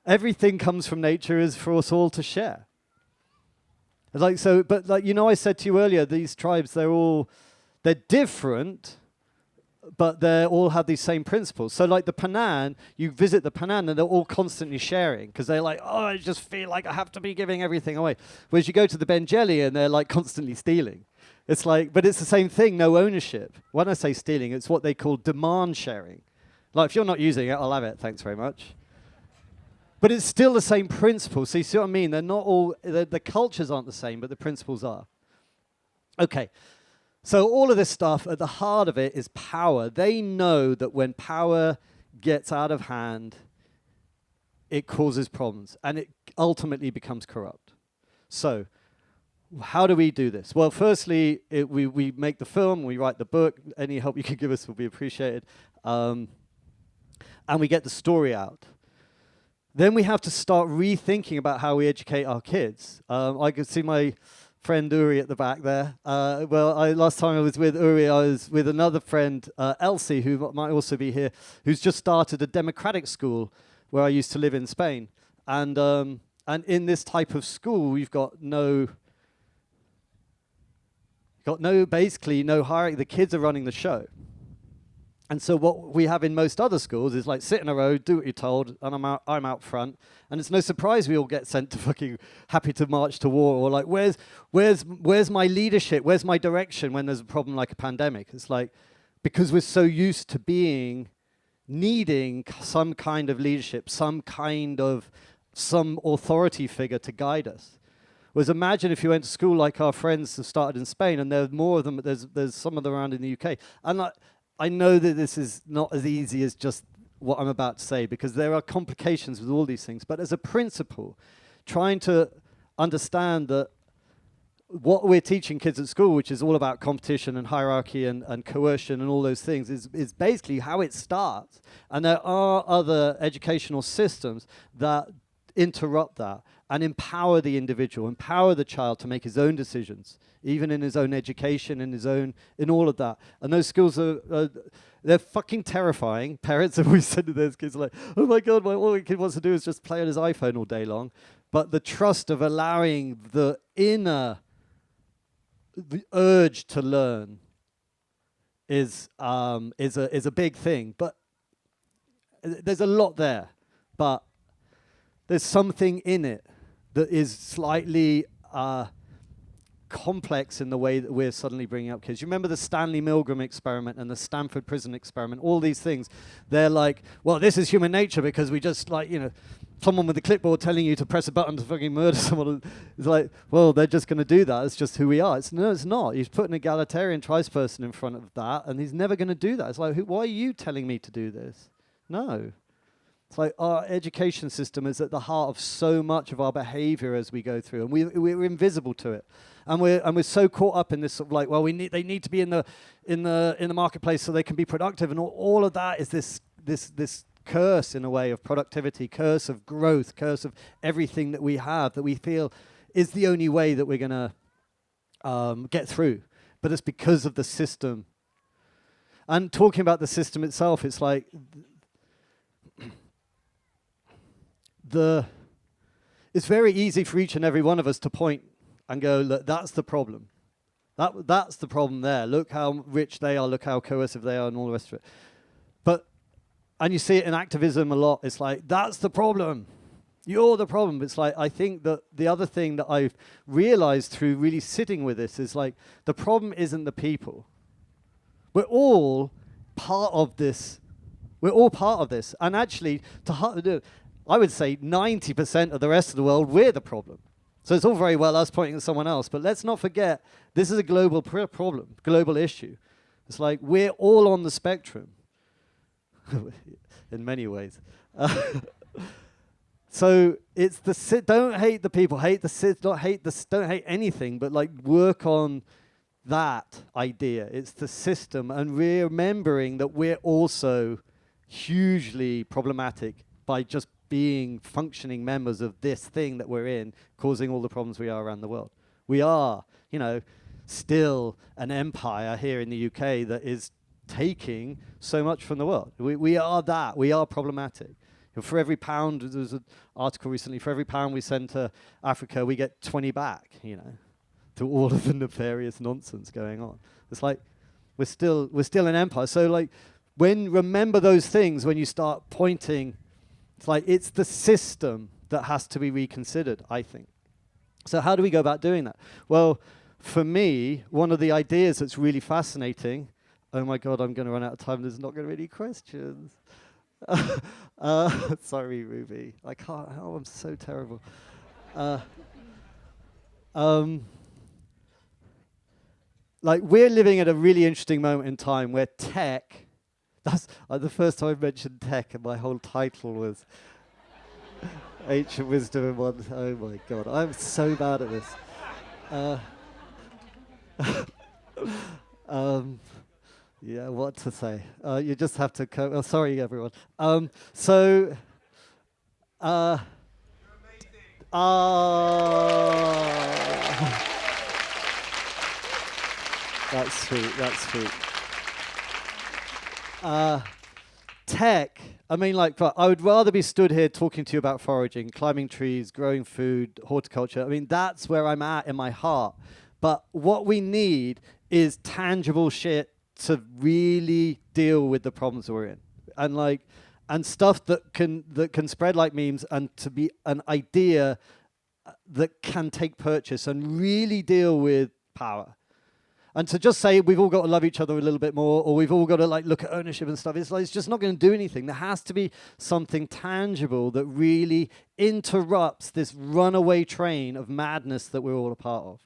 A: Everything comes from nature is for us all to share. Like so, but like I said to you earlier, these tribes, they're different, but they all have these same principles. So like the Panan, you visit the Panan and they're all constantly sharing because they're like, oh, I just feel like I have to be giving everything away. Whereas you go to the Benjeli and they're like constantly stealing. It's like, but it's the same thing, no ownership. When I say stealing, it's what they call demand sharing. Like if you're not using it, I'll have it, thanks very much. But it's still the same principle. So you see what I mean? They're not all, the cultures aren't the same, but the principles are. Okay. So all of this stuff, at the heart of it is power. They know that when power gets out of hand, it causes problems, and it ultimately becomes corrupt. So how do we do this? Well, firstly, we make the film, we write the book. Any help you can give us will be appreciated. And we get the story out. Then we have to start rethinking about how we educate our kids. I could see my friend Uri at the back there. Last time I was with Uri, I was with another friend, Elsie, who might also be here, who's just started a democratic school where I used to live in Spain. And in this type of school, we've got basically no hierarchy. The kids are running the show. And so what we have in most other schools is like sit in a row, do what you're told, and I'm out front. And it's no surprise we all get sent to fucking happy to march to war, or like where's my leadership? Where's my direction when there's a problem like a pandemic? It's like because we're so used to needing some kind of leadership, some authority figure to guide us. Whereas imagine if you went to school like our friends have started in Spain, and there's more of them. There's some of them around in the UK, and like. I know that this is not as easy as just what I'm about to say, because there are complications with all these things. But as a principle, trying to understand that what we're teaching kids at school, which is all about competition and hierarchy and coercion and all those things, is basically how it starts. And there are other educational systems that interrupt that and empower the individual, empower the child to make his own decisions, even in his own education, in all of that. And those schools they're fucking terrifying. Parents have always said to those kids, like, oh my God, all the kid wants to do is just play on his iPhone all day long. But the trust of allowing the urge to learn is a big thing. But there's a lot there. But there's something in it that is slightly complex in the way that we're suddenly bringing up kids. You remember the Stanley Milgram experiment and the Stanford prison experiment, all these things. They're like, well, this is human nature because we just someone with a clipboard telling you to press a button to fucking murder someone. It's like, well, they're just going to do that. It's just who we are. No, it's not. He's put an egalitarian tribesperson in front of that, and he's never going to do that. It's like, why are you telling me to do this? No. It's like our education system is at the heart of so much of our behavior as we go through, and we're invisible to it. And we're so caught up in this sort of like, well, they need to be in the marketplace so they can be productive, and all of that is this curse in a way of productivity, curse of growth, curse of everything that we have that we feel is the only way that we're going to get through. But it's because of the system. And talking about the system itself, it's like it's very easy for each and every one of us to point and go, look, that's the problem. That's the problem there. Look how rich they are, look how coercive they are, and all the rest of it. And you see it in activism a lot. It's like, that's the problem. You're the problem. It's like, I think that the other thing that I've realized through really sitting with this is like, the problem isn't the people. We're all part of this. We're all part of this. And actually, I would say 90% of the rest of the world, we're the problem. So it's all very well us pointing at someone else, but let's not forget, this is a global problem, global issue. It's like, we're all on the spectrum. In many ways. So it's don't hate the people, hate the don't hate anything, but like work on that idea. It's the system, and remembering that we're also hugely problematic by just being functioning members of this thing that we're in, causing all the problems we are around the world. We are, still an empire here in the UK that is taking so much from the world. We are that. We are problematic. For every pound, there was an article recently, for every pound we send to Africa, we get 20 back, to all of the nefarious nonsense going on. It's like, we're still an empire. So like, remember those things when you start pointing, it's like, it's the system that has to be reconsidered, I think. So how do we go about doing that? Well, for me, one of the ideas that's really fascinating. Oh my God, I'm going to run out of time. There's not going to be any questions. Sorry, Ruby. I can't. Oh, I'm so terrible. Like, we're living at a really interesting moment in time where tech, that's the first time I've mentioned tech, and my whole title was Ancient Wisdom in One. Oh my God, I'm so bad at this. Yeah, what to say? You just have to sorry, everyone. You're amazing. That's sweet. Tech, I mean, like, I would rather be stood here talking to you about foraging, climbing trees, growing food, horticulture. I mean, that's where I'm at in my heart. But what we need is tangible shit to really deal with the problems we're in, and stuff that can spread like memes, and to be an idea that can take purchase and really deal with power. And to just say we've all got to love each other a little bit more, or we've all got to like look at ownership and stuff, it's just not going to do anything. There has to be something tangible that really interrupts this runaway train of madness that we're all a part of.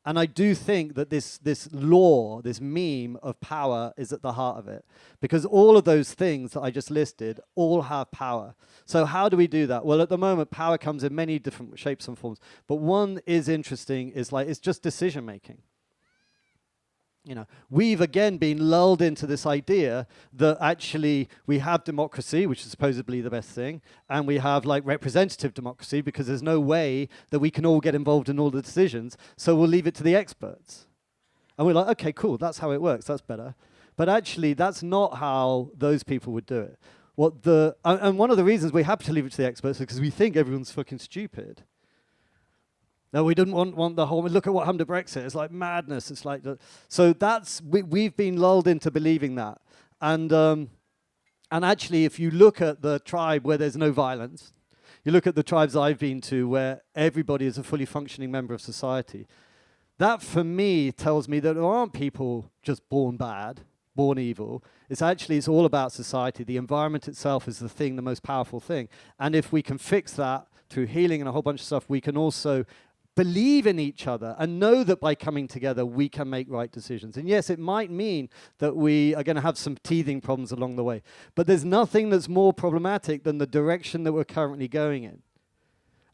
A: And I do think that this law, this meme of power is at the heart of it. Because all of those things that I just listed all have power. So how do we do that? Well, at the moment, power comes in many different shapes and forms. But one is interesting, is like, it's just decision making. You know, we've again been lulled into this idea that actually we have democracy, which is supposedly the best thing, and we have like representative democracy because there's no way that we can all get involved in all the decisions, so we'll leave it to the experts. And we're like, okay, cool, that's how it works, that's better. But actually, that's not how those people would do it. And one of the reasons we have to leave it to the experts is because we think everyone's fucking stupid. No, we didn't want the whole. Look at what happened to Brexit. It's like madness. It's like so. We've been lulled into believing that, and actually, if you look at the tribe where there's no violence, you look at the tribes I've been to where everybody is a fully functioning member of society. That for me tells me that there aren't people just born bad, born evil. It's all about society. The environment itself is the most powerful thing. And if we can fix that through healing and a whole bunch of stuff, we can also believe in each other and know that by coming together we can make right decisions. And yes, it might mean that we are going to have some teething problems along the way, but there's nothing that's more problematic than the direction that we're currently going in.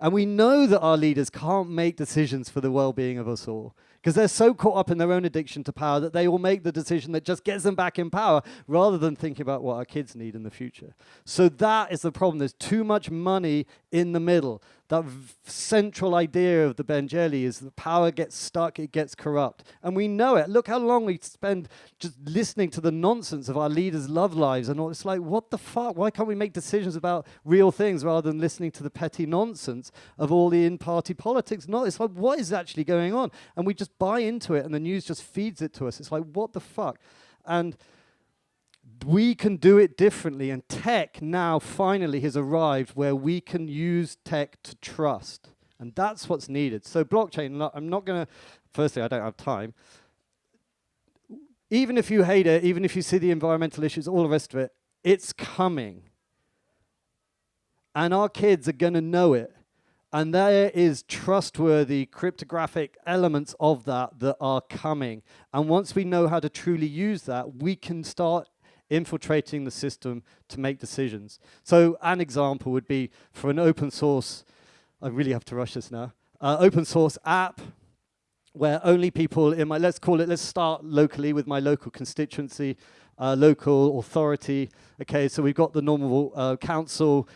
A: And we know that our leaders can't make decisions for the well-being of us all because they're so caught up in their own addiction to power that they will make the decision that just gets them back in power rather than thinking about what our kids need in the future. So that is the problem. There's too much money in the middle. That central idea of the Benjeli is that power gets stuck, it gets corrupt. And we know it. Look how long we spend just listening to the nonsense of our leaders' love lives and all. It's like, what the fuck? Why can't we make decisions about real things rather than listening to the petty nonsense of all the in-party politics? No, it's like, what is actually going on? And we just buy into it and the news just feeds it to us. It's like, what the fuck? And we can do it differently, and tech now finally has arrived where we can use tech to trust, and that's what's needed. So blockchain, I'm not going to, firstly, I don't have time. Even if you hate it, even if you see the environmental issues, all the rest of it, it's coming. And our kids are going to know it. And there is trustworthy cryptographic elements of that are coming. And once we know how to truly use that, we can start infiltrating the system to make decisions. So an example would be for an open source, I really have to rush this now, open source app where only people in let's start locally with my local constituency, local authority. Okay, so we've got the normal council,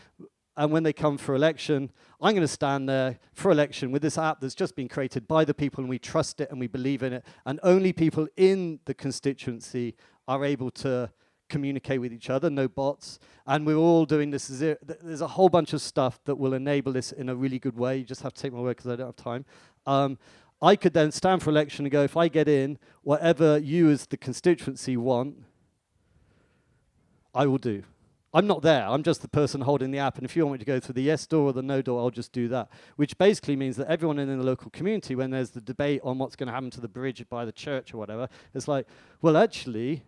A: and when they come for election, I'm going to stand there for election with this app that's just been created by the people, and we trust it and we believe in it, and only people in the constituency are able to communicate with each other, no bots, and we're all doing this. There's a whole bunch of stuff that will enable this in a really good way. You just have to take my word because I don't have time. I could then stand for election and go, if I get in, whatever you as the constituency want, I will do. I'm not there, I'm just the person holding the app, and if you want me to go through the yes door or the no door, I'll just do that. Which basically means that everyone in the local community, when there's the debate on what's going to happen to the bridge by the church or whatever, it's like, well, actually,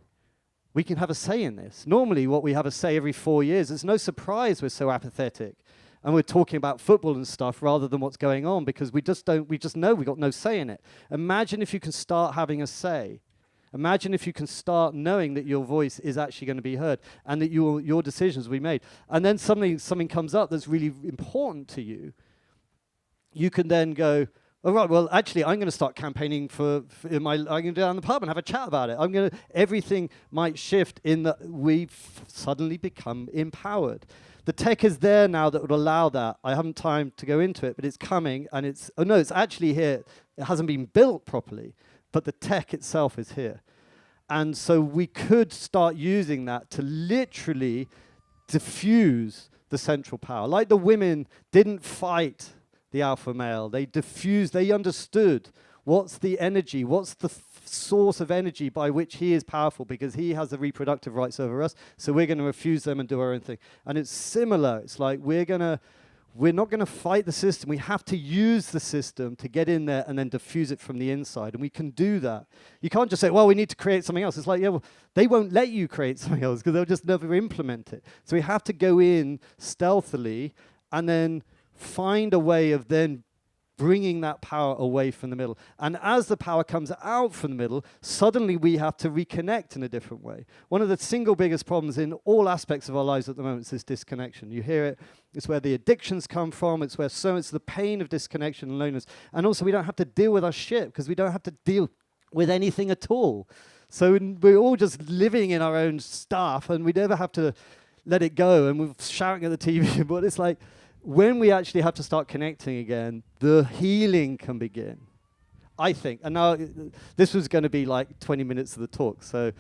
A: we can have a say in this. Normally, what we have a say every 4 years, it's no surprise we're so apathetic. And we're talking about football and stuff rather than what's going on because we just know we've got no say in it. Imagine if you can start having a say. Imagine if you can start knowing that your voice is actually going to be heard and that your decisions will be made. And then something comes up that's really important to you. You can then go, all right, well, actually, I'm going to start campaigning I'm going to go down the pub and have a chat about it. Everything might shift in that we've suddenly become empowered. The tech is there now that would allow that. I haven't time to go into it, but it's coming, and it's actually here. It hasn't been built properly, but the tech itself is here. And so we could start using that to literally diffuse the central power. Like the women didn't fight the alpha male. They diffused, they understood what's the energy, what's the source of energy by which he is powerful because he has the reproductive rights over us, so we're going to refuse them and do our own thing. And it's similar. It's like we're not going to fight the system. We have to use the system to get in there and then diffuse it from the inside, and we can do that. You can't just say, well, we need to create something else. It's like, yeah, well, they won't let you create something else because they'll just never implement it. So we have to go in stealthily and then find a way of then bringing that power away from the middle. And as the power comes out from the middle, suddenly we have to reconnect in a different way. One of the single biggest problems in all aspects of our lives at the moment is this disconnection. You hear it, it's where the addictions come from, it's where so it's the pain of disconnection and loneliness. And also we don't have to deal with our shit because we don't have to deal with anything at all. So we're all just living in our own stuff and we never have to let it go, and we're shouting at the TV, but it's like, when we actually have to start connecting again, the healing can begin, I think. And now, this was going to be like 20 minutes of the talk, so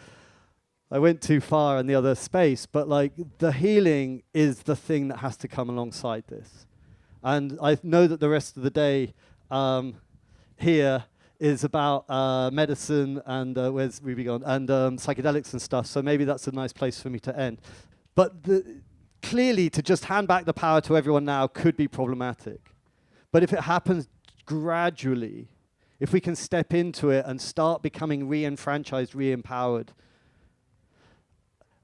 A: I went too far in the other space, but like, the healing is the thing that has to come alongside this. And I know that the rest of the day here is about medicine and where's Ruby gone? And psychedelics and stuff, so maybe that's a nice place for me to end. But clearly, to just hand back the power to everyone now could be problematic. But if it happens gradually, if we can step into it and start becoming re-enfranchised, re-empowered,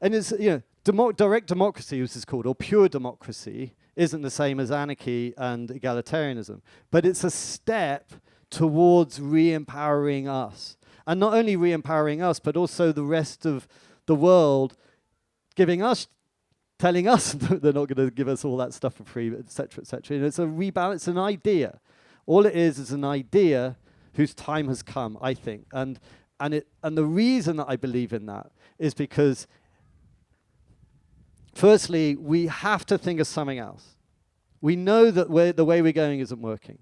A: and it's, you know, direct democracy, as it's called, or pure democracy, isn't the same as anarchy and egalitarianism. But it's a step towards re-empowering us. And not only re-empowering us, but also the rest of the world, telling us that they're not going to give us all that stuff for free, et cetera, et cetera. And it's a rebalance, an idea. All it is an idea whose time has come, I think. And the reason that I believe in that is because, firstly, we have to think of something else. We know that the way we're going isn't working.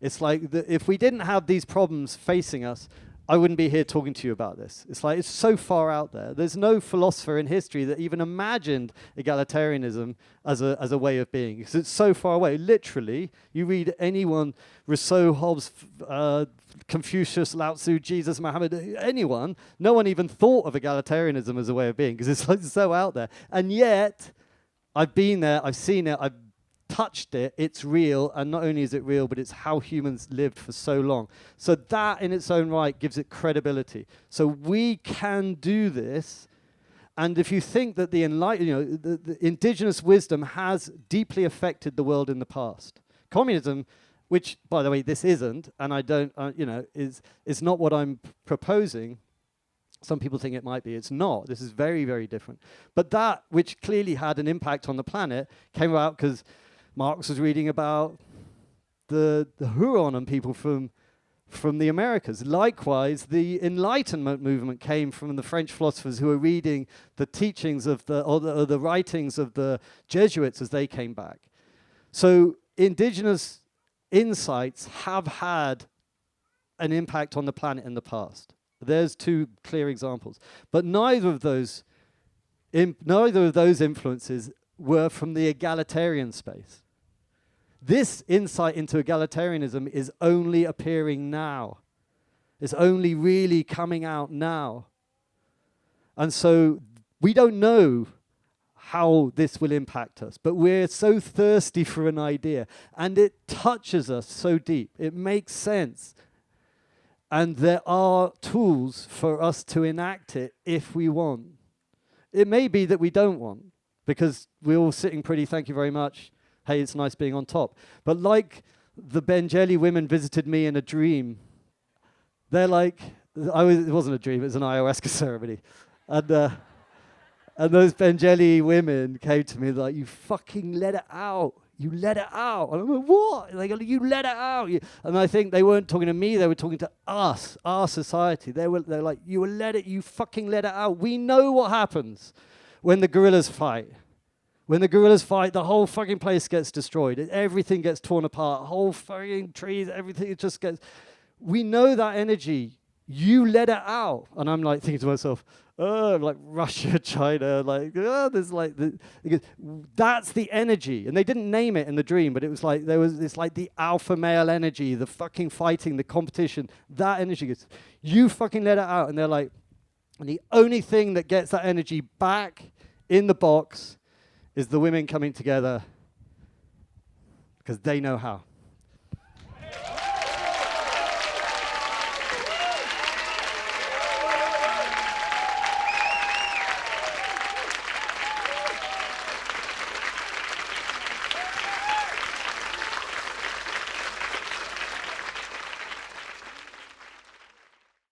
A: It's like, if we didn't have these problems facing us, I wouldn't be here talking to you about this. It's like, it's so far out there. There's no philosopher in history that even imagined egalitarianism as a way of being, because it's so far away. Literally, you read anyone, Rousseau, Hobbes, Confucius, Lao Tzu, Jesus, Muhammad, anyone, no one even thought of egalitarianism as a way of being, because it's like so out there. And yet, I've been there, I've seen it, I've touched it, it's real, and not only is it real, but it's how humans lived for so long. So that in its own right gives it credibility. So we can do this, and if you think that the indigenous wisdom has deeply affected the world in the past. Communism, which, by the way, this isn't, and I don't, is not what I'm proposing. Some people think it might be. It's not. This is very, very different. But that, which clearly had an impact on the planet, came about because Marx was reading about the Huron and people from the Americas. Likewise, the Enlightenment movement came from the French philosophers who were reading the teachings of the writings of the Jesuits as they came back. So indigenous insights have had an impact on the planet in the past. There's two clear examples. But neither of those influences were from the egalitarian space. This insight into egalitarianism is only appearing now. It's only really coming out now. And so we don't know how this will impact us, but we're so thirsty for an idea, and it touches us so deep. It makes sense. And there are tools for us to enact it if we want. It may be that we don't want, because we're all sitting pretty, thank you very much, hey, it's nice being on top. But like the Benjeli women visited me in a dream, they're like, it wasn't a dream, it was an ayahuasca ceremony. And those Benjeli women came to me like, you fucking let it out. You let it out. And I'm like, what? And they go, you let it out. And I think they weren't talking to me, they were talking to us, our society. They're like, you fucking let it out. We know what happens when the gorillas fight. When the gorillas fight, the whole fucking place gets destroyed. Everything gets torn apart. Whole fucking trees, everything, it just gets... We know that energy. You let it out. And I'm like thinking to myself, like Russia, China, like, there's like... That's the energy. And they didn't name it in the dream, but it was like, it's like the alpha male energy, the fucking fighting, the competition. That energy gets... You fucking let it out. And they're like... And the only thing that gets that energy back in the box is the women coming together because they know how.